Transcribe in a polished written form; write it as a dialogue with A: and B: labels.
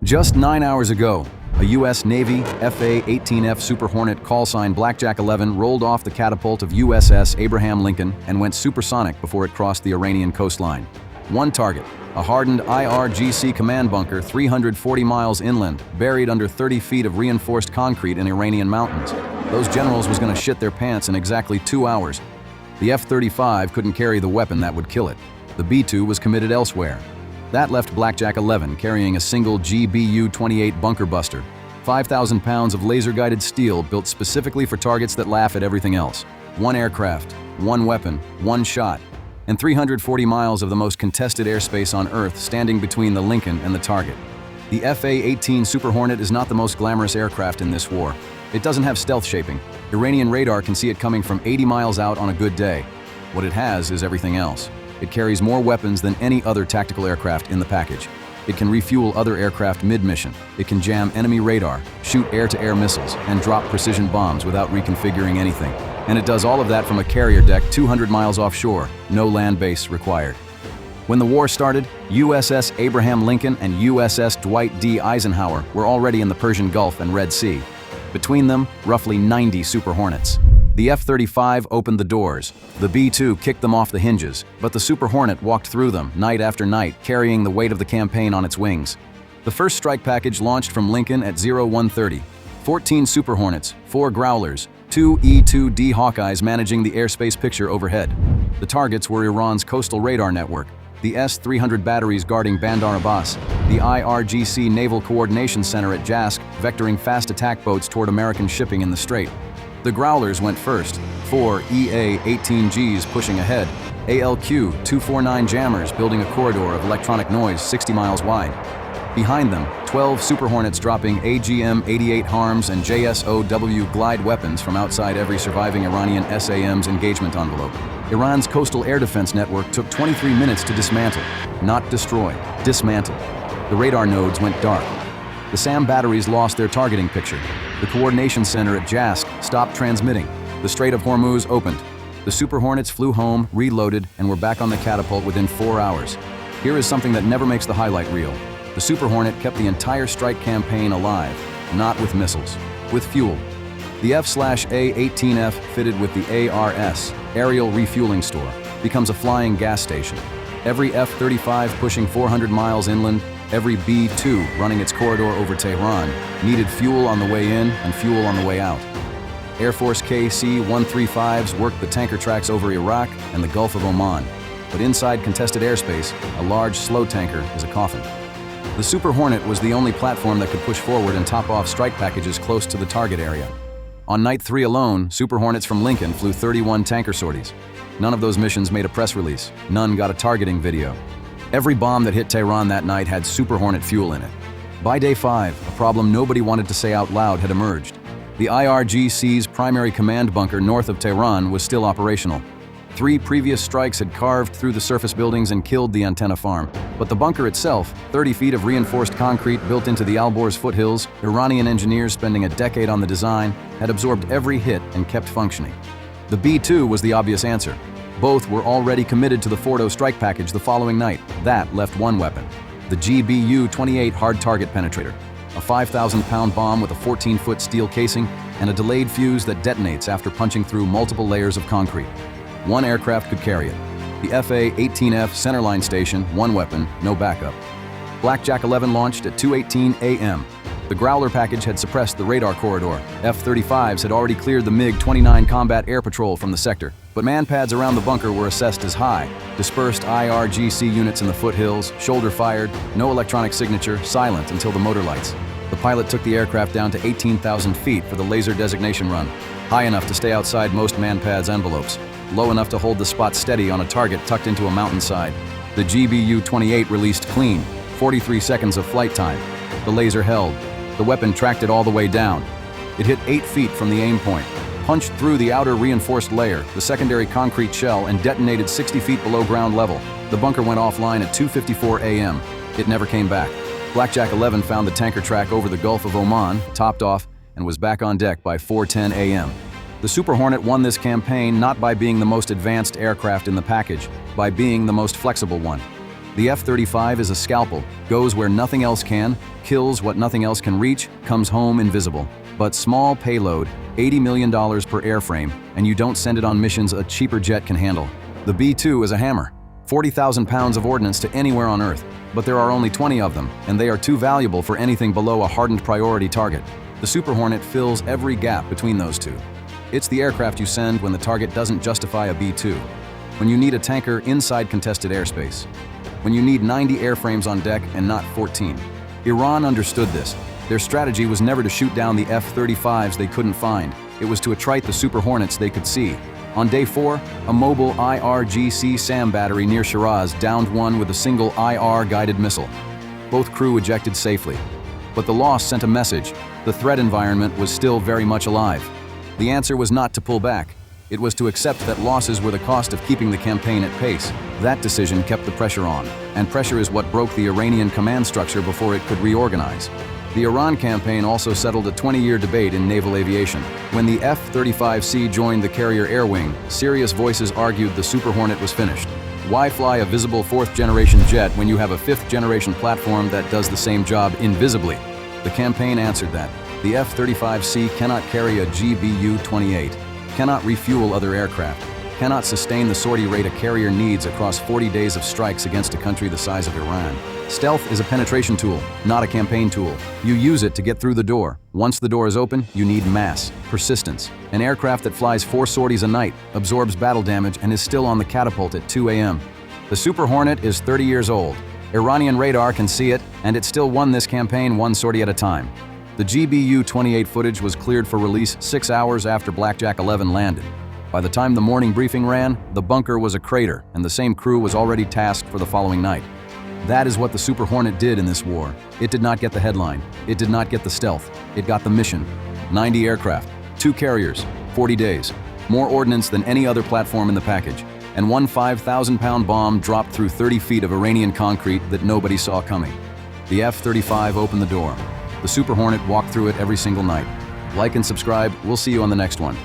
A: Just 9 hours ago, a U.S. Navy F-18F Super Hornet callsign Blackjack 11 rolled off the catapult of USS Abraham Lincoln and went supersonic before it crossed the Iranian coastline. One target, a hardened IRGC command bunker 340 miles inland, buried under 30 feet of reinforced concrete in Iranian mountains. Those generals was gonna shit their pants in exactly 2 hours. The F-35 couldn't carry the weapon that would kill it. The B-2 was committed elsewhere. That left Blackjack 11 carrying a single GBU-28 bunker buster, 5,000 pounds of laser-guided steel built specifically for targets that laugh at everything else. One aircraft, one weapon, one shot, and 340 miles of the most contested airspace on Earth standing between the Lincoln and the target. The F-18 Super Hornet is not the most glamorous aircraft in this war. It doesn't have stealth shaping. Iranian radar can see it coming from 80 miles out on a good day. What it has is everything else. It carries more weapons than any other tactical aircraft in the package. It can refuel other aircraft mid-mission. It can jam enemy radar, shoot air-to-air missiles, and drop precision bombs without reconfiguring anything. And it does all of that from a carrier deck 200 miles offshore, no land base required. When the war started, USS Abraham Lincoln and USS Dwight D. Eisenhower were already in the Persian Gulf and Red Sea. Between them, roughly 90 Super Hornets. The F-35 opened the doors. The B-2 kicked them off the hinges, but the Super Hornet walked through them night after night, carrying the weight of the campaign on its wings. The first strike package launched from Lincoln at 0130. 14 Super Hornets, 4 Growlers, 2 E-2D Hawkeyes managing the airspace picture overhead. The targets were Iran's coastal radar network, the S-300 batteries guarding Bandar Abbas, the IRGC Naval Coordination Center at Jask, vectoring fast attack boats toward American shipping in the Strait. The Growlers went first, 4 EA-18Gs pushing ahead, ALQ-249 jammers building a corridor of electronic noise 60 miles wide. Behind them, 12 Super Hornets dropping AGM-88 HARMs and JSOW glide weapons from outside every surviving Iranian SAM's engagement envelope. Iran's coastal air defense network took 23 minutes to dismantle, not destroy, dismantle. The radar nodes went dark. The SAM batteries lost their targeting picture. The coordination center at Jask stopped transmitting. The Strait of Hormuz opened. The Super Hornets flew home, reloaded, and were back on the catapult within 4 hours. Here is something that never makes the highlight reel. The Super Hornet kept the entire strike campaign alive, not with missiles, with fuel. The F/A-18F, fitted with the ARS, Aerial Refueling Store, becomes a flying gas station. Every F-35 pushing 400 miles inland, every B-2 running its corridor over Tehran, needed fuel on the way in and fuel on the way out. Air Force KC-135s worked the tanker tracks over Iraq and the Gulf of Oman, but inside contested airspace, a large slow tanker is a coffin. The Super Hornet was the only platform that could push forward and top off strike packages close to the target area. On night 3 alone, Super Hornets from Lincoln flew 31 tanker sorties. None of those missions made a press release. None got a targeting video. Every bomb that hit Tehran that night had Super Hornet fuel in it. By day 5, a problem nobody wanted to say out loud had emerged. The IRGC's primary command bunker north of Tehran was still operational. 3 previous strikes had carved through the surface buildings and killed the antenna farm. But the bunker itself, 30 feet of reinforced concrete built into the Alborz foothills, Iranian engineers spending a decade on the design, had absorbed every hit and kept functioning. The B-2 was the obvious answer. Both were already committed to the Fordo strike package the following night. That left one weapon, the GBU-28 hard target penetrator, a 5,000-pound bomb with a 14-foot steel casing and a delayed fuse that detonates after punching through multiple layers of concrete. One aircraft could carry it. The F-18F centerline station, one weapon, no backup. Blackjack 11 launched at 2:18 a.m. The Growler package had suppressed the radar corridor. F-35s had already cleared the MiG-29 combat air patrol from the sector, but manpads around the bunker were assessed as high. Dispersed IRGC units in the foothills, shoulder fired, no electronic signature, silent until the motor lights. The pilot took the aircraft down to 18,000 feet for the laser designation run, high enough to stay outside most manpads' envelopes, low enough to hold the spot steady on a target tucked into a mountainside. The GBU-28 released clean, 43 seconds of flight time. The laser held. The weapon tracked it all the way down. It hit 8 feet from the aim point, punched through the outer reinforced layer, the secondary concrete shell, and detonated 60 feet below ground level. The bunker went offline at 2:54 a.m. It never came back. Blackjack 11 found the tanker track over the Gulf of Oman, topped off, and was back on deck by 4:10 a.m. The Super Hornet won this campaign not by being the most advanced aircraft in the package, by being the most flexible one. The F-35 is a scalpel, goes where nothing else can, kills what nothing else can reach, comes home invisible. But small payload, $80 million per airframe, and you don't send it on missions a cheaper jet can handle. The B-2 is a hammer, 40,000 pounds of ordnance to anywhere on Earth, but there are only 20 of them, and they are too valuable for anything below a hardened priority target. The Super Hornet fills every gap between those two. It's the aircraft you send when the target doesn't justify a B-2, when you need a tanker inside contested airspace, when you need 90 airframes on deck and not 14. Iran understood this. Their strategy was never to shoot down the F-35s they couldn't find. It was to attrite the Super Hornets they could see. On day 4, a mobile IRGC SAM battery near Shiraz downed one with a single IR-guided missile. Both crew ejected safely. But the loss sent a message. The threat environment was still very much alive. The answer was not to pull back. It was to accept that losses were the cost of keeping the campaign at pace. That decision kept the pressure on, and pressure is what broke the Iranian command structure before it could reorganize. The Iran campaign also settled a 20-year debate in naval aviation. When the F-35C joined the carrier air wing, serious voices argued the Super Hornet was finished. Why fly a visible fourth-generation jet when you have a fifth-generation platform that does the same job invisibly? The campaign answered that. The F-35C cannot carry a GBU-28, cannot refuel other aircraft, cannot sustain the sortie rate a carrier needs across 40 days of strikes against a country the size of Iran. Stealth is a penetration tool, not a campaign tool. You use it to get through the door. Once the door is open, you need mass, persistence. An aircraft that flies 4 sorties a night, absorbs battle damage, and is still on the catapult at 2 a.m. The Super Hornet is 30 years old. Iranian radar can see it, and it still won this campaign 1 sortie at a time. The GBU-28 footage was cleared for release 6 hours after Blackjack 11 landed. By the time the morning briefing ran, the bunker was a crater, and the same crew was already tasked for the following night. That is what the Super Hornet did in this war. It did not get the headline. It did not get the stealth. It got the mission. 90 aircraft, 2 carriers, 40 days, more ordnance than any other platform in the package, and one 5,000-pound bomb dropped through 30 feet of Iranian concrete that nobody saw coming. The F-35 opened the door. The Super Hornet walked through it every single night. Like and subscribe. We'll see you on the next one.